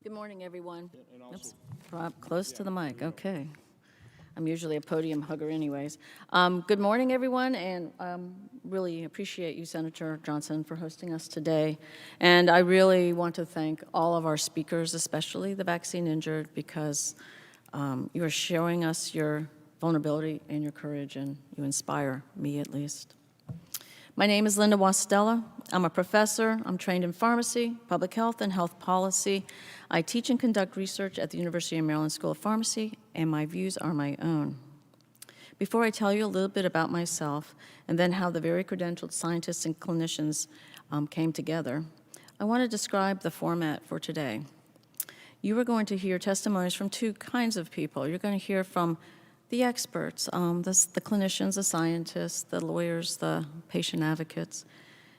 Good morning, everyone. And also, Oops, drop close to the mic, okay. I'm usually a podium hugger anyways. Good morning, everyone, and really appreciate you, Senator Johnson, for hosting us today. And I really want to thank all of our speakers, especially the vaccine injured, because you are showing us your vulnerability and your courage, and you inspire me at least. My name is Linda Wastella. I'm a professor. I'm trained in pharmacy, public health, and health policy. I teach and conduct research at the University of Maryland School of Pharmacy, and my views are my own. Before I tell you a little bit about myself and then how the very credentialed scientists and clinicians came together, I want to describe the format for today. You are going to hear testimonies from two kinds of people. You're going to hear from the experts, the clinicians, the scientists, the lawyers, the patient advocates,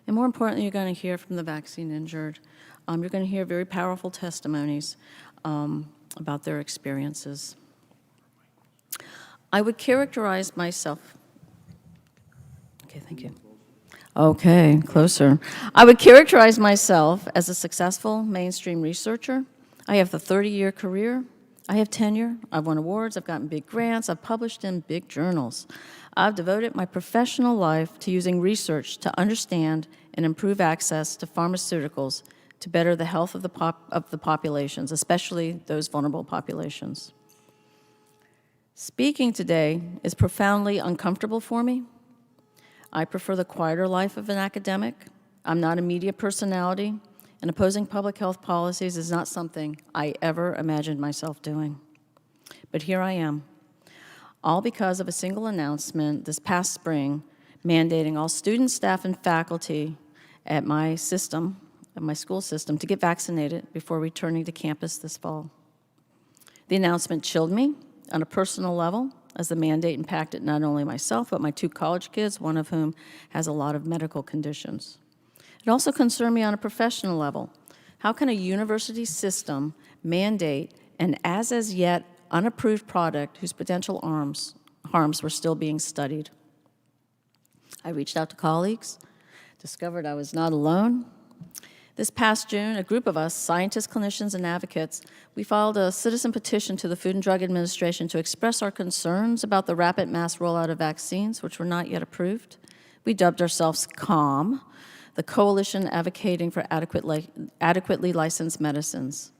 and more importantly, you're going to hear from the vaccine injured. You're going to hear very powerful testimonies about their experiences. I would characterize myself. Okay, thank you. Okay, closer. I would characterize myself as a successful mainstream researcher. I have a 30-year career. I have tenure, I've won awards, I've gotten big grants, I've published in big journals. I've devoted my professional life to using research to understand and improve access to pharmaceuticals to better the health of the populations, especially those vulnerable populations. Speaking today is profoundly uncomfortable for me. I prefer the quieter life of an academic. I'm not a media personality. And opposing public health policies is not something I ever imagined myself doing. But here I am, all because of a single announcement this past spring mandating all students, staff, and faculty at my school system, to get vaccinated before returning to campus this fall. The announcement chilled me on a personal level, as the mandate impacted not only myself, but my two college kids, one of whom has a lot of medical conditions. It also concerned me on a professional level. How can a university system mandate an as yet unapproved product whose potential harms were still being studied? I reached out to colleagues, discovered I was not alone. This past June, a group of us, scientists, clinicians, and advocates, we filed a citizen petition to the Food and Drug Administration to express our concerns about the rapid mass rollout of vaccines, which were not yet approved. We dubbed ourselves CALM, the Coalition Advocating for Adequately Licensed Medicines.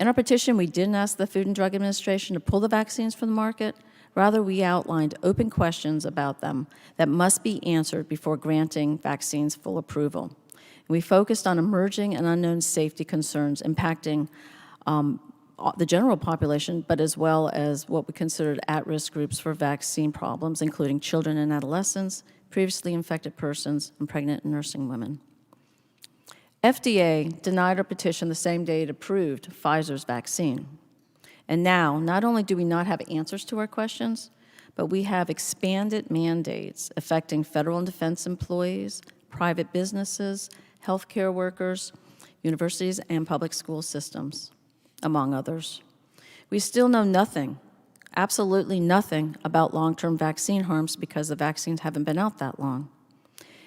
In our petition, we didn't ask the Food and Drug Administration to pull the vaccines from the market. Rather, we outlined open questions about them that must be answered before granting vaccines full approval. We focused on emerging and unknown safety concerns impacting the general population, but as well as what we considered at-risk groups for vaccine problems, including children and adolescents, previously infected persons, and pregnant and nursing women. FDA denied our petition the same day it approved Pfizer's vaccine. And now, not only do we not have answers to our questions, but we have expanded mandates affecting federal and defense employees, private businesses, healthcare workers, universities, and public school systems, among others. We still know nothing, absolutely nothing, about long-term vaccine harms because the vaccines haven't been out that long.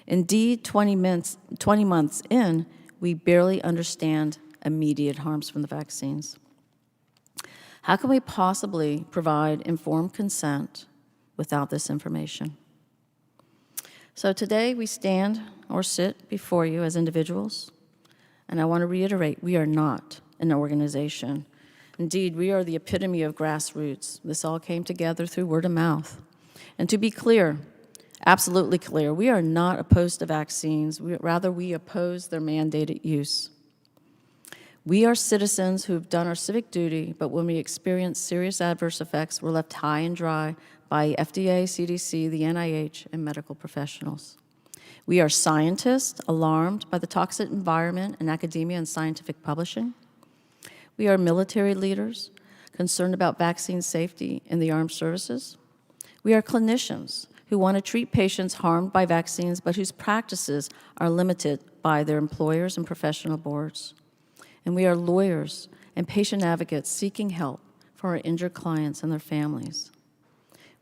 Indeed, 20 months in, we barely understand immediate harms from the vaccines. How can we possibly provide informed consent without this information? So today we stand or sit before you as individuals, and I want to reiterate, we are not an organization. Indeed, we are the epitome of grassroots. This all came together through word of mouth. And to be clear, absolutely clear, we are not opposed to vaccines. Rather, we oppose their mandated use. We are citizens who have done our civic duty, but when we experience serious adverse effects, we're left high and dry by FDA, CDC, the NIH, and medical professionals. We are scientists alarmed by the toxic environment in academia and scientific publishing. We are military leaders concerned about vaccine safety in the armed services. We are clinicians who want to treat patients harmed by vaccines, but whose practices are limited by their employers and professional boards. And we are lawyers and patient advocates seeking help for our injured clients and their families.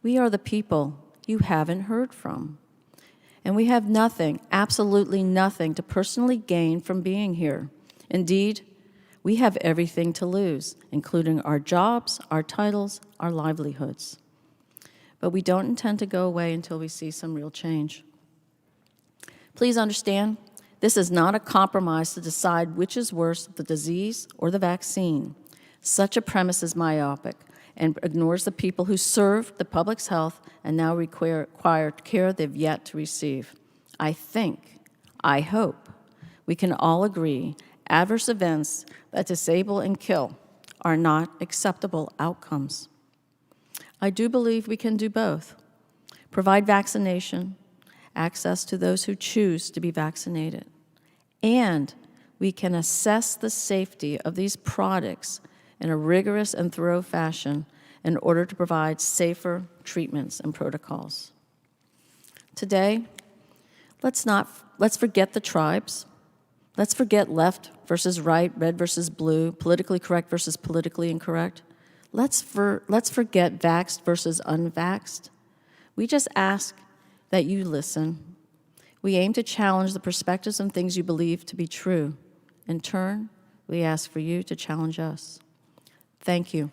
We are the people you haven't heard from. And we have nothing, absolutely nothing, to personally gain from being here. Indeed, We have everything to lose, including our jobs, our titles, our livelihoods. But we don't intend to go away until we see some real change. Please understand, this is not a compromise to decide which is worse, the disease or the vaccine. Such a premise is myopic and ignores the people who serve the public's health and now require care they've yet to receive. I hope, we can all agree adverse events that disable and kill are not acceptable outcomes. I do believe we can do both. Provide vaccination, access to those who choose to be vaccinated, and we can assess the safety of these products in a rigorous and thorough fashion in order to provide safer treatments and protocols. Today, let's forget the tribes. Let's forget left versus right, red versus blue, politically correct versus politically incorrect. Let's forget vaxxed versus unvaxxed. We just ask that you listen. We aim to challenge the perspectives and things you believe to be true. In turn, we ask for you to challenge us. Thank you.